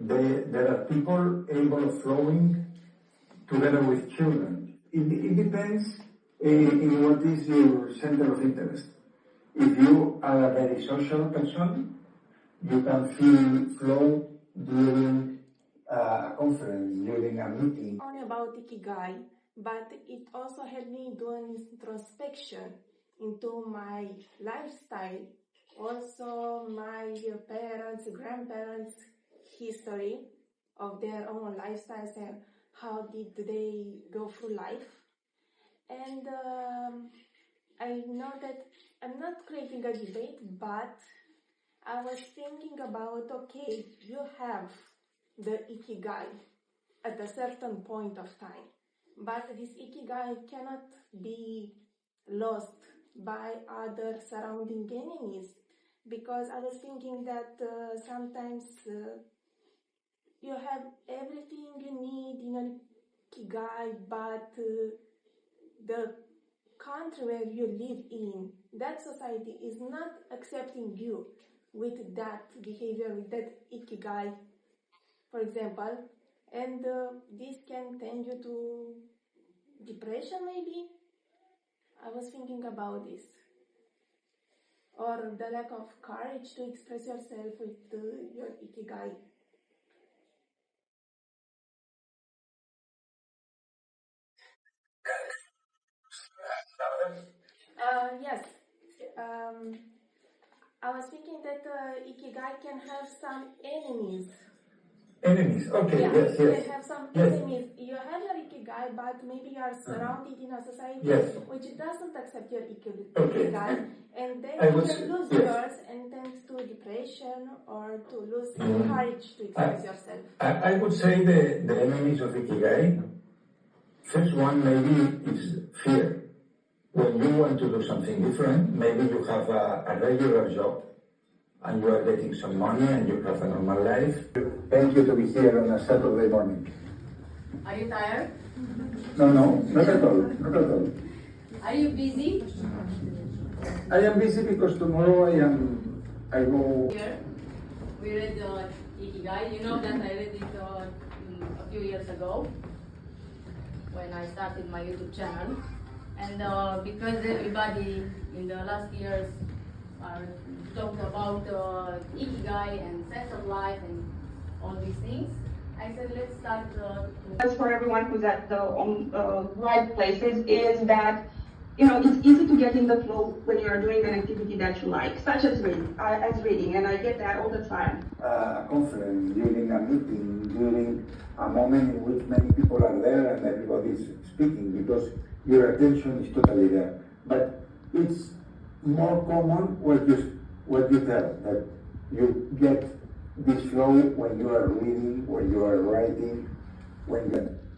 there are people able of flowing together with children. It depends in what is your center of interest. If you are a very social person, you can feel flow during a conference, during a meeting. Only about Ikigai, but it also helped me do an introspection into my lifestyle, also my parents, grandparents' history of their own lifestyles and how did they go through life. And I know that I'm not creating a debate, but I was thinking about, okay, you have the Ikigai at a certain point of time, but this Ikigai cannot be lost by other surrounding enemies, because I was thinking that sometimes you have everything you need in an Ikigai, but the country where you live in, that society is not accepting you with that behavior, with that Ikigai, for example, and this can tend you to depression maybe. I was thinking about this. Or the lack of courage to express yourself with your Ikigai. Yes. I was thinking that Ikigai can have some enemies. Enemies, okay, Yeah, yes, you yes. can have some Yes. enemies. You have your Ikigai, but maybe you are surrounded in a society Yes. which doesn't accept your Okay. Ikigai, and then I you would can say- lose yes. yours and tend to depression or to lose Mhm. courage to express yourself. I would say the enemies of Ikigai, first one maybe is fear. When you want to do something different, maybe you have a regular job and you are getting some money and you have a normal life. Thank you to be here on a Saturday morning. Are you tired? No, not at all, not at all. Are you busy? I am busy because tomorrow I go. Here, we read Ikigai. You know that I read it a few years ago when I started my YouTube channel. And because everybody in the last years are talked about Ikigai and sense of life and all these things, I said let's start As for everyone who's at the right places is that, you know, it's easy to get in the flow when you're doing an activity that you like, such as reading, and I get that all the time. A conference, during a meeting, during a moment in which many people are there and everybody is speaking, because your attention is totally there. But it's more common what you tell, that you get this flow when you are reading, when you are writing,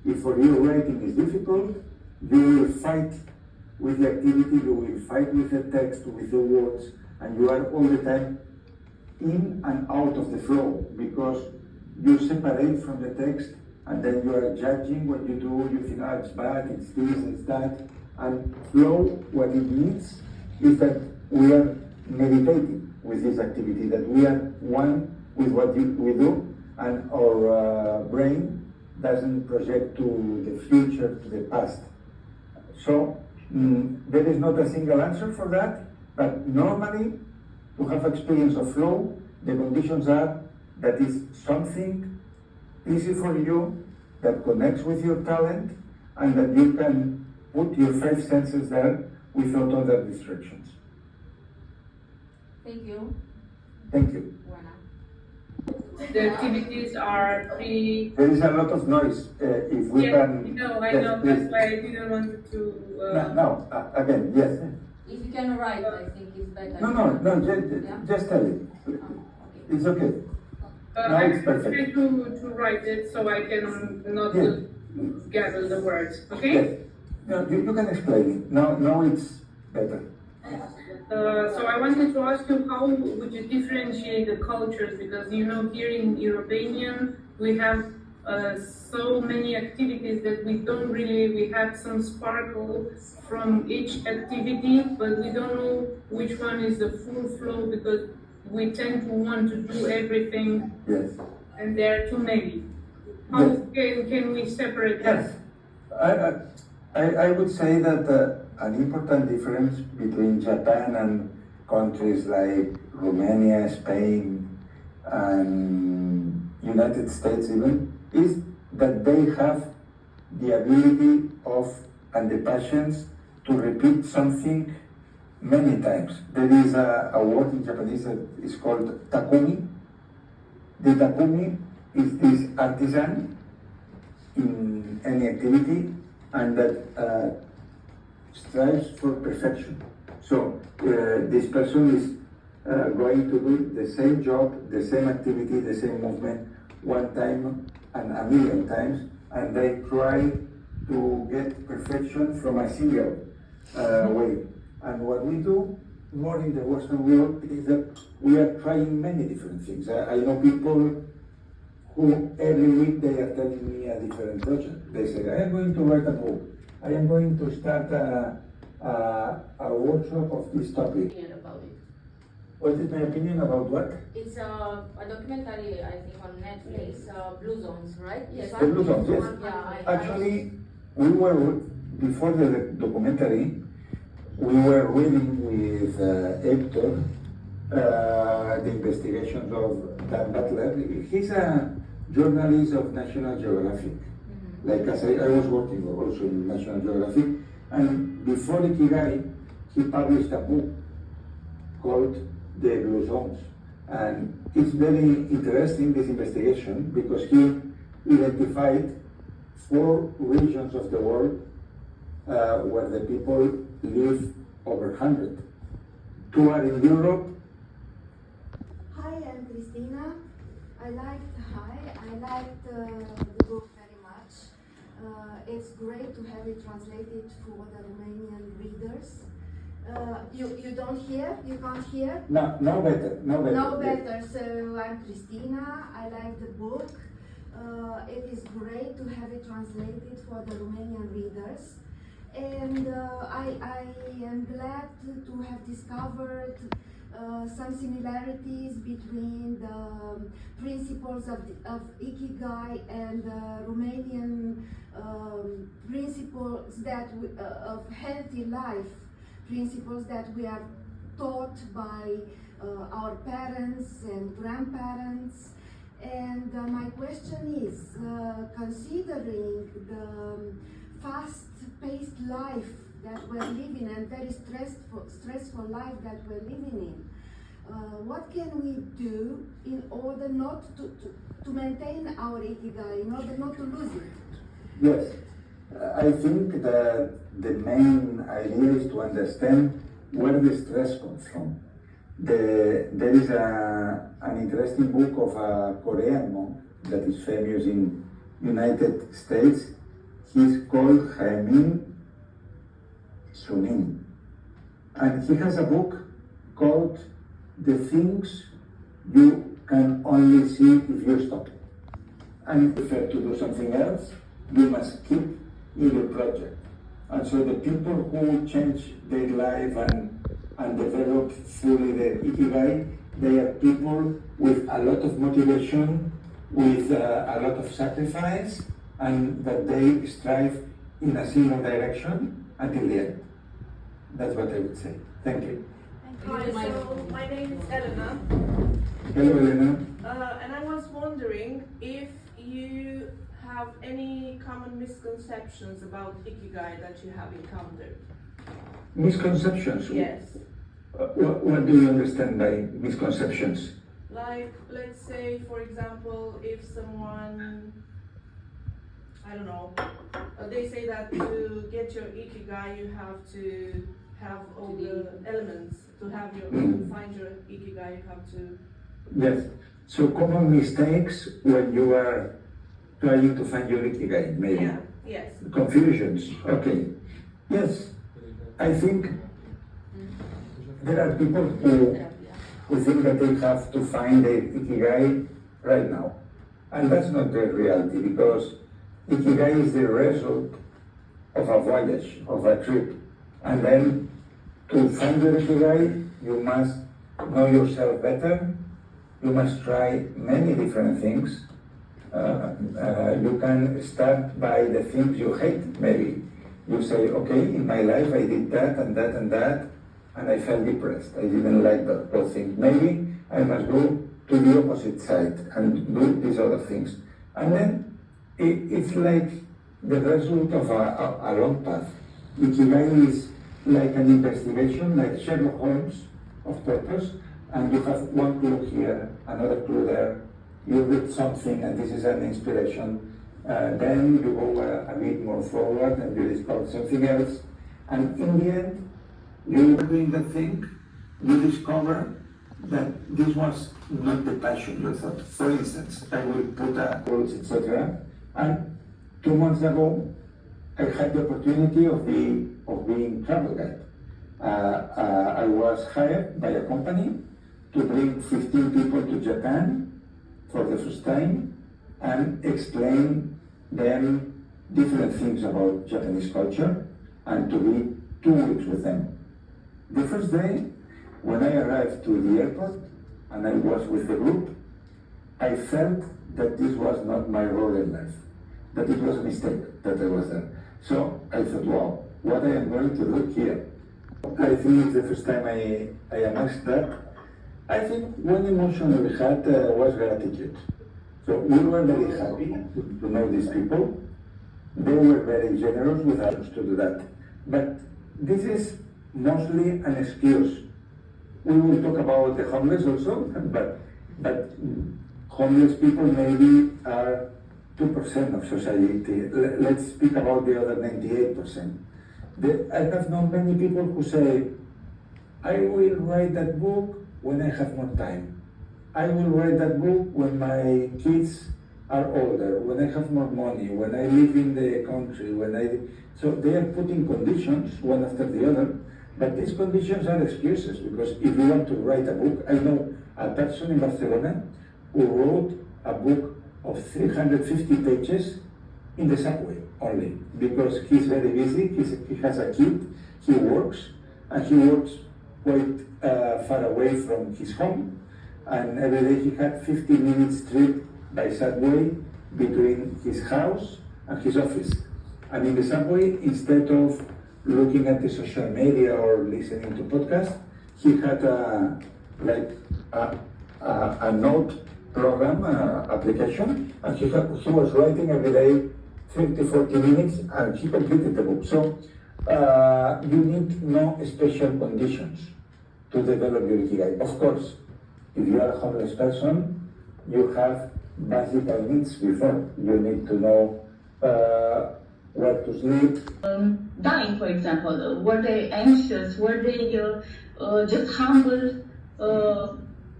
if for you writing is difficult, you will fight with the activity, you will fight with the text, with the words, and you are all the time in and out of the flow, because you separate from the text and then you are judging what you do, you think, it's bad, it's this, it's that. And flow, what it means is that we are meditating with this activity, that we are one with what we do, and our brain doesn't project to the future, to the past. So there is not a single answer for that, but normally to have experience of flow, the conditions are that is something easy for you, that connects with your talent, and that you can put your five senses there without other distractions. Thank you. Thank you. The activities are pretty. There is a lot of noise. If we can. I know. That's why I didn't want to. No, again, yes. If you can write, I think it's better. No, just tell it. Okay. It's okay. No, I'm it's perfect. trying to write it so I can not Yes. gather the words. Okay. Yes. No, you can explain it. Now it's better. So I wanted to ask you, how would you differentiate the cultures? Because here in European we have so many activities that we have some sparkle from each activity, but we don't know which one is the full flow, because we tend to want to do everything Yes. and there are too many. How can we separate that? Yes, I would say that an important difference between Japan and countries like Romania, Spain, and United States even, is that they have the ability of and the passions to repeat something many times. There is a word in Japanese that is called takumi. The takumi is this artisan in any activity and that strives for perfection. So this person is going to do the same job, the same activity, the same movement one time and a million times, and they try to get perfection from a single way. And what we do more in the Western world is that we are trying many different things. I know people who every week they are telling me a different project. They say, I am going to write a book. I am going to start a workshop of this topic. About it. What is my opinion about what? It's a documentary, I think, on Netflix, Blue Zones, right? Yes. The Blue Zones, yes. Yeah, Actually, we were, before the documentary, we were reading with Hector the investigations of Dan Butler. He's a journalist of National Geographic. Mm-hmm. Like I was working also in National Geographic, and before Ikigai, he published a book called The Blue Zones. And it's very interesting, this investigation, because he identified 4 regions of the world where the people live over 100. 2 are in Europe. Hi, I'm Cristina. I liked the book very much. It's great to have it translated for the Romanian readers. You don't hear? You can't hear? No better. No better. So I'm Cristina. I like the book. It is great to have it translated for the Romanian readers. And I am glad to have discovered some similarities between the principles of Ikigai and the Romanian principles that of healthy life, principles that we are taught by our parents and grandparents. And my question is, considering the fast-paced life that we're living and very stressful life that we're living in, what can we do in order not to maintain our Ikigai, in order not to lose it? Yes, I think that the main idea is to understand where the stress comes from. There is an interesting book of a Korean monk that is famous in United States. He's called Jaemin Sunim. And he has a book called The Things You Can Only See If You Stop. And if you have to do something else, you must keep in your project. And so the people who change their life and develop fully their Ikigai, they are people with a lot of motivation, with a lot of sacrifice, and that they strive in a single direction until the end. That's what I would say. Thank you. Hi, so my name is Elena. Hello, Elena. And I was wondering if you have any common misconceptions about Ikigai that you have encountered. Misconceptions? Yes. What do you understand by misconceptions? Like, let's say, for example, if someone, I don't know, they say that to get your Ikigai, you have to have all the elements. To have your, to find your Ikigai, you have to... Yes. So common mistakes when you are trying to find your Ikigai, maybe? Yeah, yes. Confusions, okay. Yes, I think there are people who think that they have to find their Ikigai right now. And that's not the reality, because Ikigai is the result of a voyage, of a trip. And then to find your Ikigai, you must know yourself better, you must try many different things, You can start by the things you hate, maybe. You say, okay, in my life I did that and that and that, and I felt depressed. I didn't like those things. Maybe I must go to the opposite side and do these other things. And then it's like the result of a long path. Ikigai is like an investigation, like Sherlock Holmes of purpose, and you have one clue here, another clue there. You read something and this is an inspiration. Then you go a bit more forward and you discover something else. And in the end, you are doing the thing, you discover that this was not the passion you thought. For instance, I will put a quote, etc. And 2 months ago, I had the opportunity of being travel guide. I was hired by a company to bring 15 people to Japan for the first time and explain them different things about Japanese culture and to be 2 weeks with them. The first day, when I arrived to the airport and I was with the group, I felt that this was not my role in life, that it was a mistake that I was there. So I thought, wow, what I am going to do here? I think it's the first time I am asked that. I think one emotion we had was gratitude. So we were very happy to know these people. They were very generous with us to do that. But this is mostly an excuse. We will talk about the homeless also, but homeless people maybe are 2% of society. Let's speak about the other 98%. I have known many people who say, I will write that book when I have more time. I will write that book when my kids are older, when I have more money, when I live in the country, so they are putting conditions one after the other, but these conditions are excuses, because if you want to write a book, I know a person in Barcelona who wrote a book of 350 pages in the subway only, because he's very busy, he has a kid, he works, and he works quite far away from his home, and every day he had 50 minutes trip by subway between his house and his office. And in the subway, instead of looking at the social media or listening to podcasts, he had a note program application, and he was writing every day 30-40 minutes, and he completed the book. So you need no special conditions to develop your Ikigai. Of course, if you are a homeless person, you have basic needs before. You need to know where to sleep. Dying, for example, were they anxious? Were they just humble?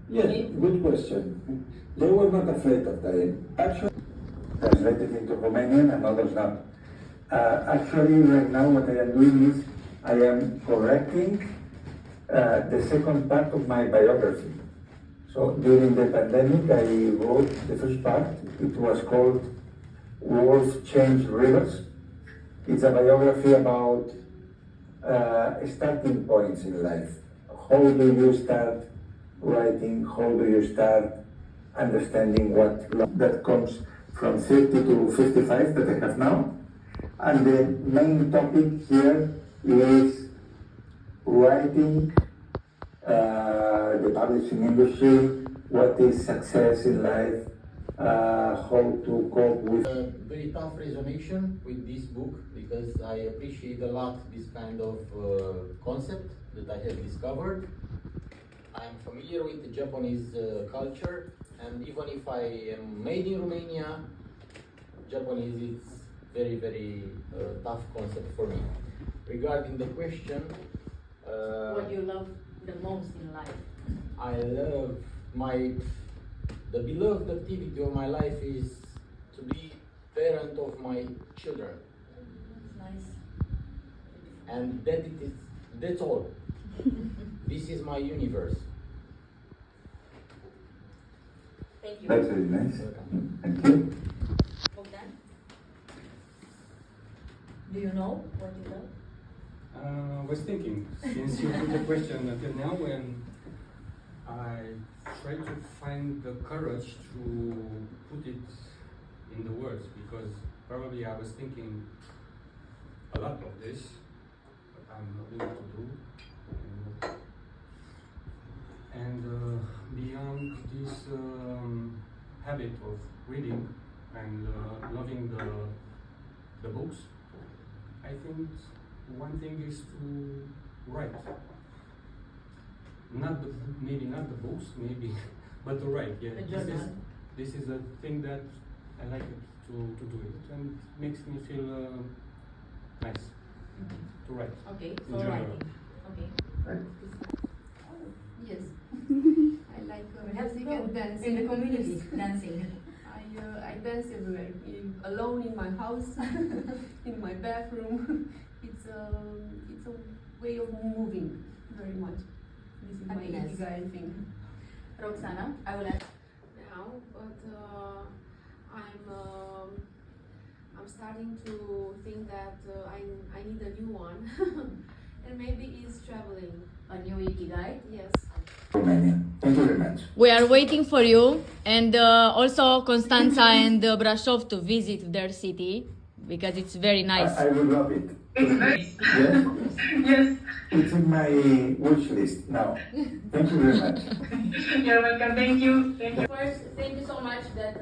Yes, good question. They were not afraid of dying. Actually, translated into Romanian and others not. Actually, right now what I am doing is I am correcting the second part of my biography. So during the pandemic, I wrote the first part. It was called Wolf Changed Rivers. It's a biography about starting points in life. How do you start writing? How do you start understanding what that comes from 30 to 55 that I have now? And the main topic here is writing, the publishing industry, what is success in life, how to cope with. Very tough resonation with this book, because I appreciate a lot this kind of concept that I have discovered. I'm familiar with the Japanese culture, and even if I am made in Romania, Japanese is very, very tough concept for me. Regarding the question, What do you love the most in life? I love the beloved activity of my life is to be parent of my children. Nice. And that's all. This is my universe. Thank you. That's very nice. Welcome. Thank you. Bogdan? Do you know what you love? I was thinking, since you put the question until now, when I try to find the courage to put it in the words, because probably I was thinking a lot of this, but I'm not able to do. And beyond this habit of reading and loving the books, I think one thing is to write. Maybe not the books, maybe, but to write. Yeah, this is a thing that I like it to do it, and it makes me feel nice to write. Okay, in so general. writing. Okay. Yes, I like Let's music go. and dancing. In the community, dancing. I dance everywhere, alone in my house, in my bathroom. It's a way of moving very much. This is Happiness. my Ikigai thing. Roxana, I will ask. Now, but I'm starting to think that I need a new one, and maybe it's traveling. A new Ikigai. Yes. Romania. Thank you very much. We are waiting for you, and also Constanța and Brașov to visit their city because it's very nice. I would love it. It's nice. Yes? Yes, It's in my wish list now. Thank you very much. you're welcome. Thank you. Thank you. First, thank you so much that